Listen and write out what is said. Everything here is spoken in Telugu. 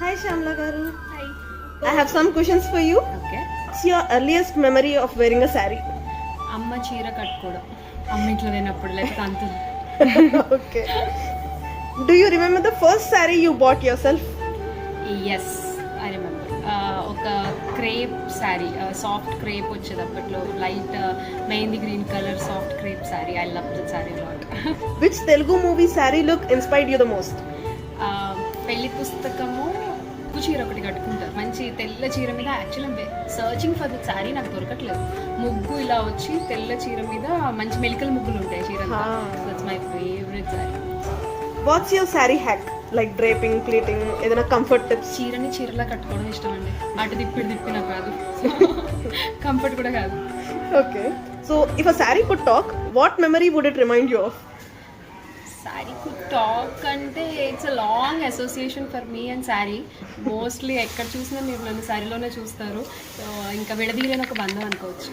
Hi Shamla garu. Hi. I have some questions for you. Okay. What's your earliest memory of wearing a saree? అమ్మ చీర కట్టుకోవడం అమ్మ ఇంట్లో లేనప్పుడు లేకపోతే అంత Okay. Do you remember the first saree you bought yourself? Yes I remember ఒక క్రేప్ శారీ సాఫ్ట్ క్రేప్ వచ్చేది అప్పట్లో light mehendi green colour soft crepe saree I love the saree lot Which Telugu movie saree look inspired you the most? పెళ్లి పుస్తకము చీర ఒకటి కట్టుకుంటారు మంచి తెల్ల చీర మీద actually searching for the sari నాకు దొరకట్లేదు ముగ్గు ఇలా వచ్చి తెల్ల చీర మీద మంచి మెలికల ముగ్గులు ఉంటాయి చీర that's my favourite sari. What's your saree hack? Like draping, pleating, ఏదైనా కంఫర్ట్ టిప్స్? చీరని చీరలా కట్టుకోవడం ఇష్టం అండి అటు తిప్పిన కాదు కంఫర్ట్ కూడా కాదు. Okay. So if a saree could talk, what memory would it remind you of? Sari could talk అంటే it's a long association for me and sari mostly ఎక్కడ చూసినా మీరు నన్ను శారీలోనే చూస్తారు ఇంకా విడదీయలేని ఒక బంధం అనుకోవచ్చు.